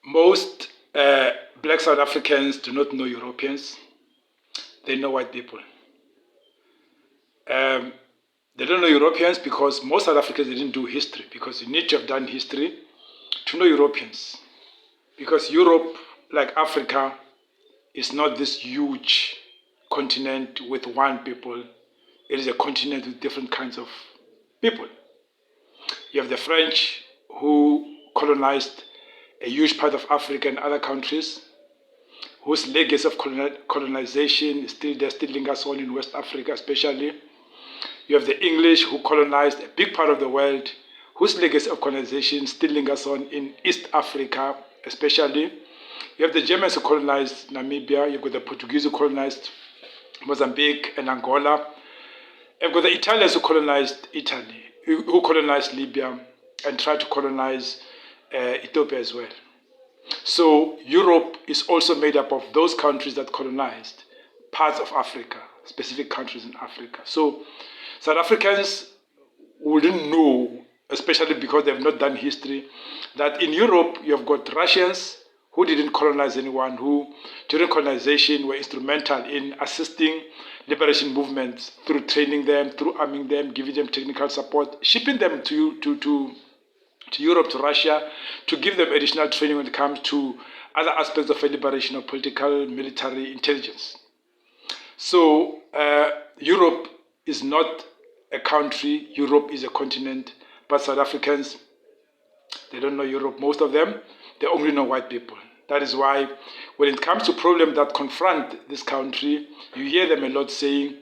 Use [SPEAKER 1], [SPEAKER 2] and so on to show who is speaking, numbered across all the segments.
[SPEAKER 1] Most black South Africans do not know Europeans. They know white people. They don't know Europeans because most South Africans didn't do history, because you need to have done history to know Europeans. Because Europe, like Africa, is not this huge continent with one people. It is a continent with different kinds of people. You have the French, who colonized a huge part of Africa and other countries, whose legacy of colonization still lingers on in West Africa especially. You have the English, who colonized a big part of the world, whose legacy of colonization still lingers on in East Africa especially. You have the Germans who colonized Namibia. You've got the Portuguese who colonized Mozambique and Angola. You've got the Italians who colonized Italy, who colonized Libya and tried to colonize Ethiopia as well. So Europe is also made up of those countries that colonized parts of Africa, specific countries in Africa. So South Africans wouldn't know, especially because they've not done history, that in Europe you've got Russians who didn't colonize anyone, who during colonization were instrumental in assisting liberation movements through training them, through arming them, giving them technical support, shipping them to Europe, to Russia, to give them additional training when it comes to other aspects of liberation or political, military intelligence. So Europe is not a country, Europe is a continent, but South Africans, they don't know Europe, most of them, they only know white people. That is why when it comes to problems that confront this country, you hear them a lot saying,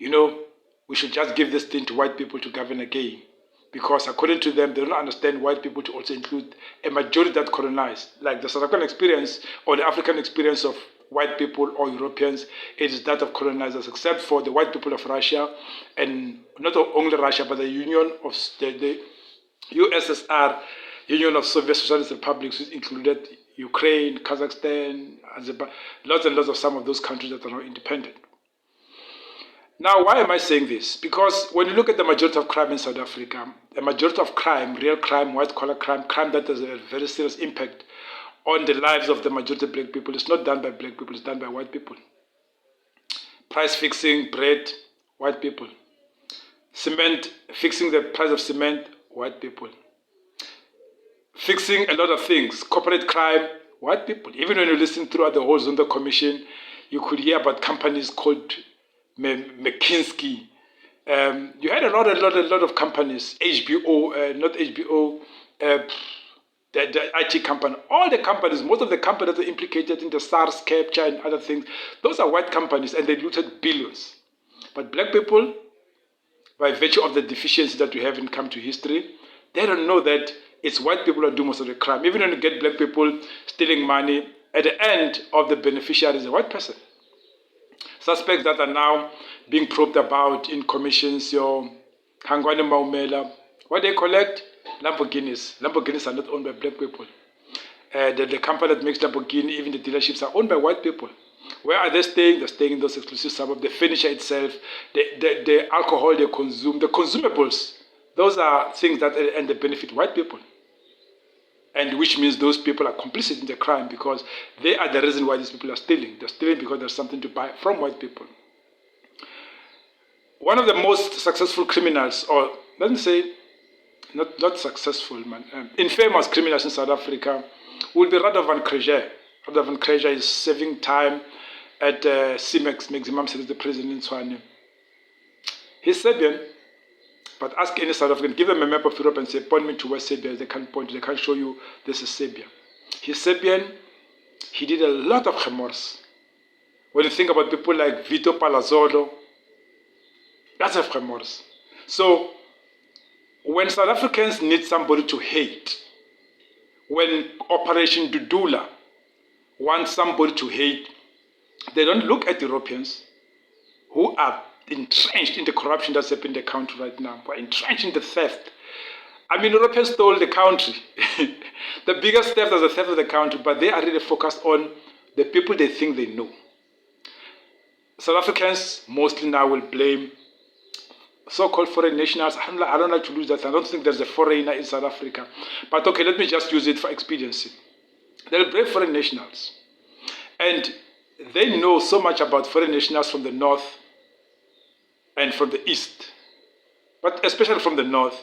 [SPEAKER 1] we should just give this thing to white people to govern again. Because according to them, they don't understand white people to also include a majority that colonized. Like the South African experience or the African experience of white people or Europeans, it is that of colonizers, except for the white people of Russia, and not only Russia, but the Union of the USSR, Union of Soviet Socialist Republics, which included Ukraine, Kazakhstan, Azerbaijan, lots and lots of some of those countries that are now independent. Now, why am I saying this? Because when you look at the majority of crime in South Africa, the majority of crime, real crime, white-collar crime, crime that has a very serious impact on the lives of the majority of black people, is not done by black people, it's done by white people. Price fixing, bread, white people. Cement, fixing the price of cement, white people. Fixing a lot of things, corporate crime, white people. Even when you listen throughout the whole Zondo Commission, you could hear about companies called McKinsey. You had a lot of companies, HBO, not HBO, the IT company, all the companies, most of the companies that are implicated in the SARS capture and other things, those are white companies and they looted billions. But black people, by virtue of the deficiency that we have when it comes to history, they don't know that it's white people that do most of the crime. Even when you get black people stealing money, at the end of the beneficiary is a white person. Suspects that are now being probed about in commissions, your Hangwane Maumela, what they collect? Lamborghinis. Lamborghinis are not owned by black people. The company that makes Lamborghini, even the dealerships, are owned by white people. Where are they staying? They're staying in those exclusive suburbs. The furniture itself, the alcohol they consume, the consumables, those are things that and they benefit white people. And which means those people are complicit in the crime because they are the reason why these people are stealing. They're stealing because there's something to buy from white people. One of the most successful criminals, or let me say, not successful, infamous criminals in South Africa will be Radovan Krejcir. Radovan Krejcir is serving time at CIMEX, Maximum Security Prison in Tshwane. He's Serbian, but ask any South African, give them a map of Europe and say, point me to where Serbia is. They can't point, they can't show you this is Serbia. He's Serbian, he did a lot of remorse. When you think about people like Vito Palazzolo, that's a remorse. So, when South Africans need somebody to hate, when Operation Dudula wants somebody to hate, they don't look at Europeans who are entrenched in the corruption that's happening in the country right now, who are entrenched in the theft. I mean, Europeans stole the country. The biggest theft is the theft of the country, but they are really focused on the people they think they know. South Africans mostly now will blame so-called foreign nationals. I don't like to lose that. I don't think there's a foreigner in South Africa. But okay, let me just use it for expediency. They'll brave foreign nationals. And they know so much about foreign nationals from the north and from the east, but especially from the north,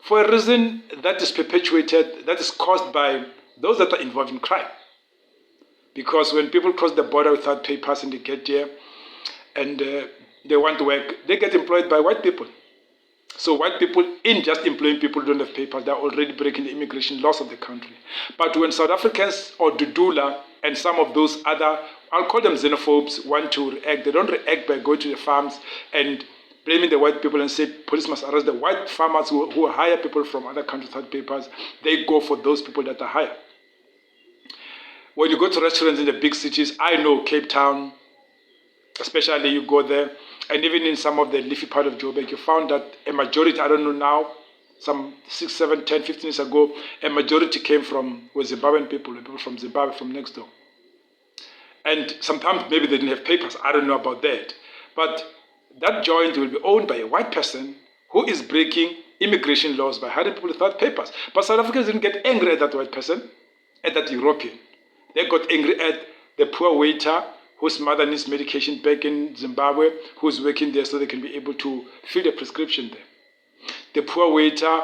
[SPEAKER 1] for a reason that is perpetuated, that is caused by those that are involved in crime. Because when people cross the border without papers and they get here and they want to work, they get employed by white people. So white people, in just employing people who don't have papers, they're already breaking the immigration laws of the country. But when South Africans or Dudula and some of those other, I'll call them xenophobes, want to react, they don't react by going to the farms and blaming the white people and say police must arrest the white farmers who hire people from other countries without papers. They go for those people that are hired. When you go to restaurants in the big cities, I know Cape Town, especially you go there, and even in some of the leafy part of Joburg, you found that a majority, I don't know now, some 6, 7, 10, 15 years ago, a majority came from Zimbabwean people, people from Zimbabwe, from next door. And sometimes maybe they didn't have papers, I don't know about that. But that joint will be owned by a white person who is breaking immigration laws by hiring people without papers. But South Africans didn't get angry at that white person, at that European. They got angry at the poor waiter whose mother needs medication back in Zimbabwe, who's working there so they can be able to fill the prescription there. The poor waiter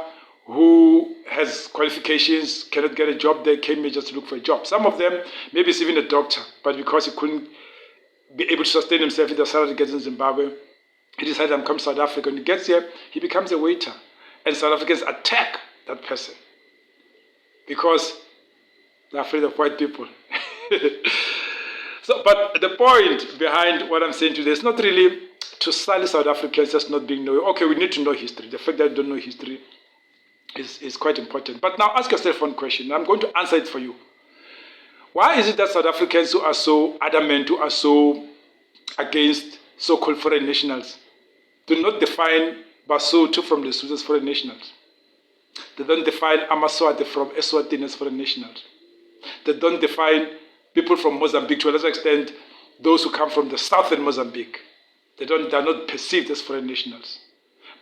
[SPEAKER 1] who has qualifications, cannot get a job there, came here just to look for a job. Some of them, maybe it's even a doctor, but because he couldn't be able to sustain himself in the salary he gets in Zimbabwe, he decided to come to South Africa. When he gets here, he becomes a waiter. And South Africans attack that person because they're afraid of white people. But the point behind what I'm saying today is not really to silence South Africans just not being knowing. Okay, we need to know history. The fact that you don't know history is quite important. But now ask yourself one question. I'm going to answer it for you. Why is it that South Africans who are so adamant, who are so against so-called foreign nationals, do not define Basotho from Lesotho as foreign nationals? They don't define Amaswati from Eswatini as foreign nationals. They don't define people from Mozambique, to a lesser extent, those who come from the southern Mozambique. They're not perceived as foreign nationals.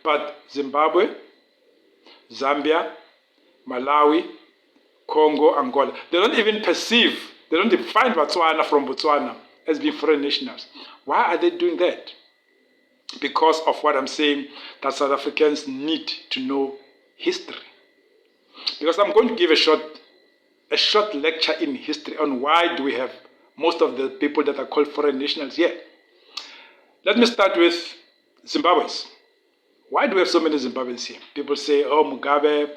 [SPEAKER 1] But Zimbabwe, Zambia, Malawi, Congo, Angola, they don't even perceive, they don't define Botswana from Botswana as being foreign nationals. Why are they doing that? Because of what I'm saying, that South Africans need to know history. Because I'm going to give a short lecture in history on why do we have most of the people that are called foreign nationals here. Let me start with Zimbabweans. Why do we have so many Zimbabweans here? People say, oh, Mugabe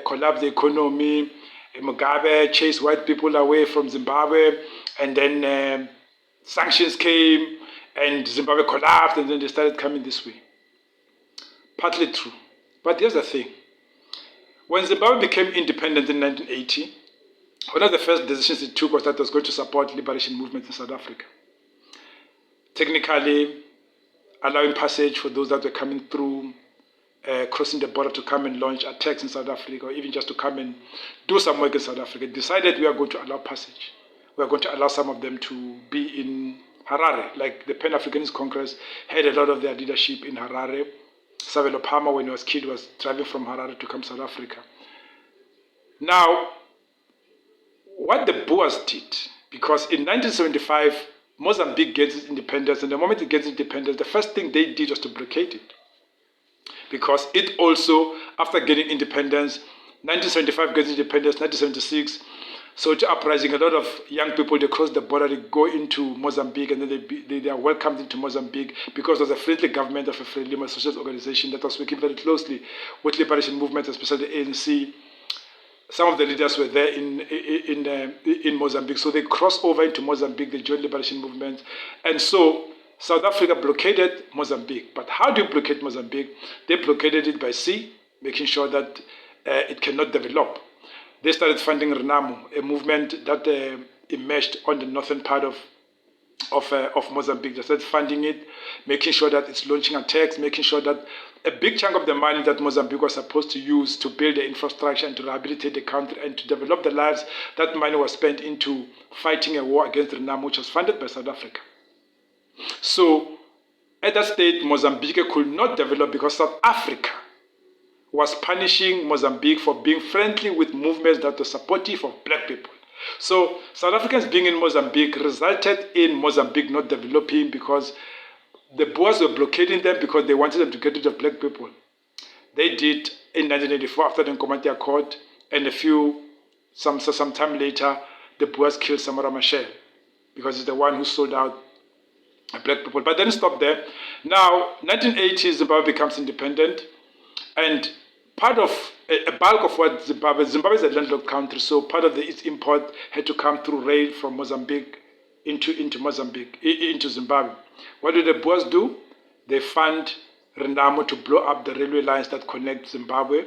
[SPEAKER 1] collapsed the economy, Mugabe chased white people away from Zimbabwe, and then sanctions came, and Zimbabwe collapsed, and then they started coming this way. Partly true. But here's the thing. When Zimbabwe became independent in 1980, one of the first decisions it took was that it was going to support liberation movements in South Africa. Technically, allowing passage for those that were coming through, crossing the border to come and launch attacks in South Africa, or even just to come and do some work in South Africa, decided we are going to allow passage. We are going to allow some of them to be in Harare, like the Pan-Africanist Congress had a lot of their leadership in Harare. Savile Palmer, when he was a kid, was driving from Harare to come to South Africa. Now, what the Boers did, because in 1975, Mozambique gets its independence, and the moment it gets independence, the first thing they did was to blockade it. Because it also, after getting independence, 1975 gets independence, 1976, so to uprising, a lot of young people, they cross the border, they go into Mozambique, and then they are welcomed into Mozambique because there's a friendly government of a friendly socialist organization that was working very closely with liberation movements, especially the ANC. Some of the leaders were there in Mozambique, so they crossed over into Mozambique, they joined liberation movements, and so South Africa blockaded Mozambique. But how do you blockade Mozambique? They blockaded it by sea, making sure that it cannot develop. They started funding Renamo, a movement that emerged on the northern part of Mozambique. They started funding it, making sure that it's launching attacks, making sure that a big chunk of the money that Mozambique was supposed to use to build the infrastructure and to rehabilitate the country and to develop the lives, that money was spent into fighting a war against Renamo, which was funded by South Africa. So at that stage, Mozambique could not develop because South Africa was punishing Mozambique for being friendly with movements that were supportive of black people. So South Africans being in Mozambique resulted in Mozambique not developing because the Boers were blockading them because they wanted them to get rid of black people. They did in 1984 after the Nkomati Accord, and some time later, the Boers killed Samora Machel because he's the one who sold out black people. But then stop there. Now, 1980, Zimbabwe becomes independent, and part of a bulk of what Zimbabwe is a landlocked country, so part of its import had to come through rail from Mozambique into Zimbabwe. What do the Boers do? They fund Renamo to blow up the railway lines that connect Zimbabwe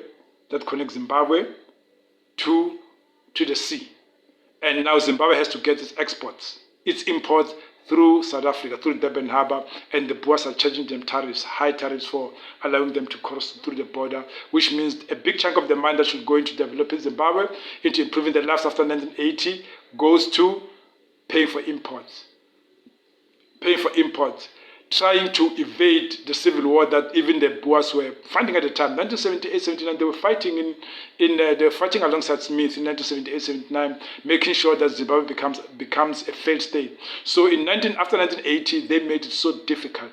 [SPEAKER 1] to the sea. And now Zimbabwe has to get its imports through South Africa, through Durban Harbour, and the Boers are charging them high tariffs for allowing them to cross through the border, which means a big chunk of the money that should go into developing Zimbabwe, into improving their lives after 1980, goes to paying for imports, trying to evade the civil war that even the Boers were fighting at the time. 1978, 79, they were fighting they were fighting alongside Smith in 1978, 79, making sure that Zimbabwe becomes a failed state. So after 1980, they made it so difficult.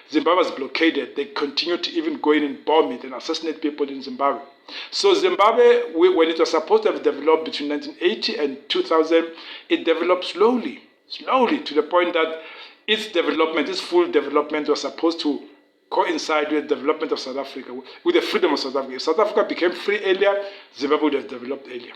[SPEAKER 1] Zimbabwe was blockaded. They continued to even go in and bomb it and assassinate people in Zimbabwe. So Zimbabwe, when it was supposed to have developed between 1980 and 2000, it developed slowly to the point that its full development was supposed to coincide with the development of South Africa, with the freedom of South Africa. If South Africa became free earlier, Zimbabwe would have developed earlier.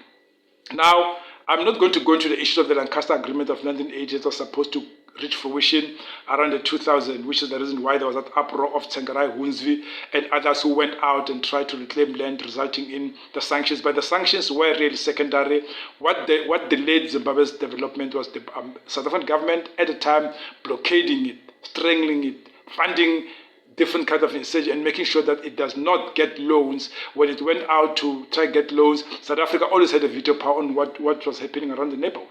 [SPEAKER 1] Now, I'm not going to go into the issue of the Lancaster Agreement of 1980 that was supposed to reach fruition around the 2000, which is the reason why there was that uproar of Tsengarai Hunsvi and others who went out and tried to reclaim land, resulting in the sanctions. But the sanctions were really secondary. What delayed Zimbabwe's development was the South African government at the time blockading it, strangling it, funding different kinds of insurgency and making sure that it does not get loans. When it went out to try to get loans, South Africa always had a veto power on what was happening around the neighborhood.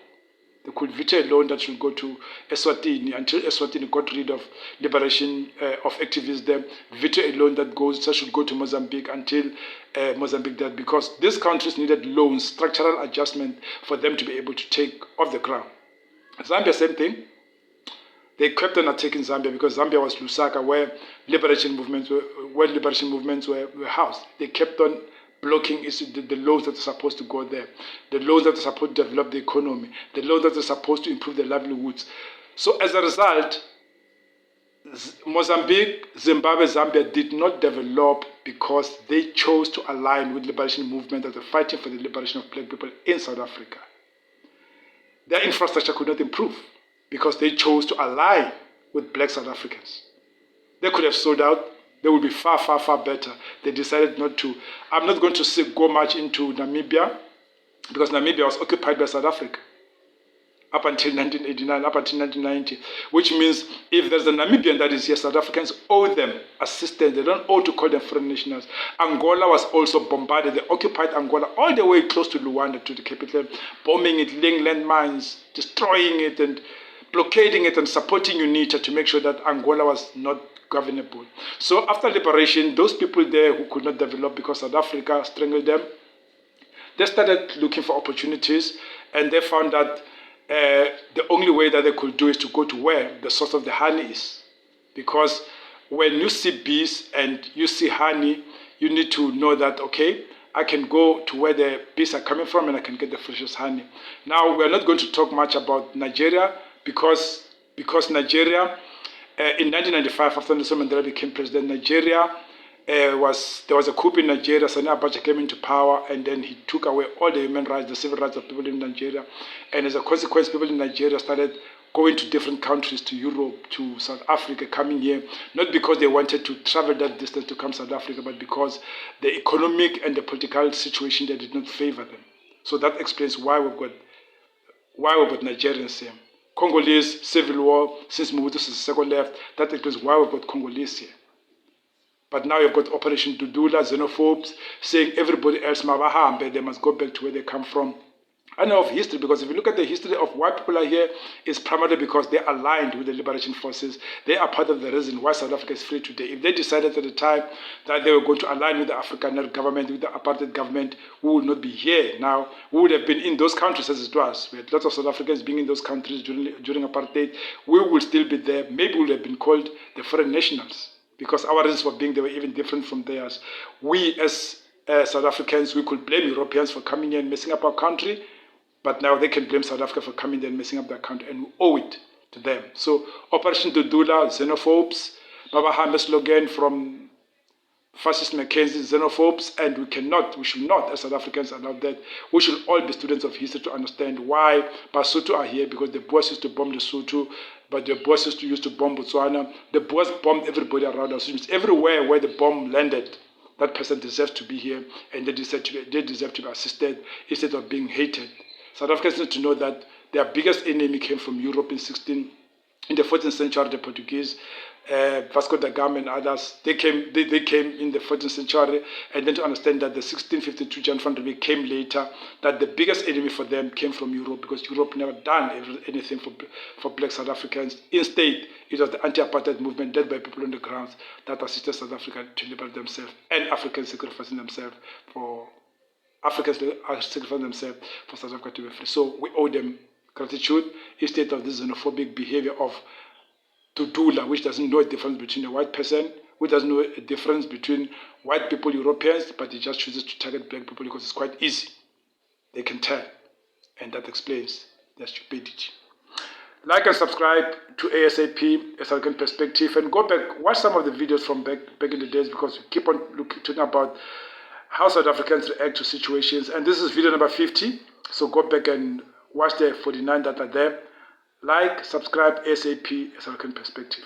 [SPEAKER 1] They could veto a loan that should go to Eswatini until Eswatini got rid of liberation of activists there. Veto a loan that should go to Mozambique until Mozambique did, because these countries needed loans, structural adjustment for them to be able to take off the ground. Zambia, same thing. They kept on attacking Zambia because Zambia was Lusaka, where liberation movements were housed. They kept on blocking the laws that are supposed to go there, the laws that are supposed to develop the economy, the laws that are supposed to improve their livelihoods. So as a result, Mozambique, Zimbabwe, Zambia did not develop because they chose to align with liberation movement that were fighting for the liberation of black people in South Africa. Their infrastructure could not improve because they chose to align with black South Africans. They could have sold out. They would be far, far, far better. They decided not to. I'm not going to go much into Namibia because Namibia was occupied by South Africa up until 1989, up until 1990, which means if there's a Namibian that is here, South Africans owe them assistance. They don't owe to call them foreign nationals. Angola was also bombarded. They occupied Angola all the way close to Luanda, to the capital, bombing it, laying landmines, destroying it, and blockading it, and supporting UNITA to make sure that Angola was not governable. So after liberation, those people there who could not develop because South Africa strangled them, they started looking for opportunities, and they found that the only way that they could do is to go to where the source of the honey is. Because when you see bees and you see honey, you need to know that, okay, I can go to where the bees are coming from and I can get the freshest honey. Now, we're not going to talk much about Nigeria because Nigeria, in 1995, after Nelson Mandela became president, Nigeria, there was a coup in Nigeria. Sani Abacha came into power, and then he took away all the human rights, the civil rights of people in Nigeria. And as a consequence, people in Nigeria started going to different countries, to Europe, to South Africa, coming here, not because they wanted to travel that distance to come to South Africa, but because the economic and the political situation there did not favor them. So that explains why we've got Nigerians here. Congolese, civil war, since Mobutu Sese Seko left, that explains why we've got Congolese here. But now you've got Operation Dudula, xenophobes, saying everybody else, MABAHAMBE, they must go back to where they come from. of history, because if you look at the history of why people are here, it's primarily because they're aligned with the liberation forces. They are part of the reason why South Africa is free today. If they decided at the time that they were going to align with the African government, with the apartheid government, we would not be here now. We would have been in those countries as it was. We had lots of South Africans being in those countries during apartheid. We would still be there. Maybe we would have been called the foreign nationals, because our reasons for being there were even different from theirs. We as South Africans, we could blame Europeans for coming here and messing up our country, but now they can blame South Africa for coming there and messing up their country, and we owe it to them. So Operation Dudula, xenophobes, MABAHAMBE slogan from fascist Mackenzie, xenophobes, and we should not, as South Africans, allow that. We should all be students of history to understand why Basotho are here, because the Boers used to bomb Lesotho, but the Boers used to bomb Botswana. The Boers bombed everybody around us. Everywhere where the bomb landed, that person deserves to be here, and they deserve to be assisted instead of being hated. South Africans need to know that their biggest enemy came from Europe in the 14th century. The Portuguese, Vasco da Gama and others, they came in the 14th century, and then to understand that the 1652 Jan van Riebeeck came later, that the biggest enemy for them came from Europe, because Europe never done anything for black South Africans. Instead, it was the anti-apartheid movement led by people on the ground that assisted South Africa to liberate themselves, and Africans sacrificing themselves for South Africa to be free. So we owe them gratitude instead of this xenophobic behavior of Dudula, which doesn't know a difference between a white person, which doesn't know a difference between white people, Europeans, but he just chooses to target black people because it's quite easy. They can tell, and that explains their stupidity. Like and subscribe to ASAP, A South African Perspective, and go back, watch some of the videos from back in the days, because we keep on talking about how South Africans react to situations. And this is video number 50, so go back and watch the 49 that are there. Like, subscribe, ASAP, A South African Perspective.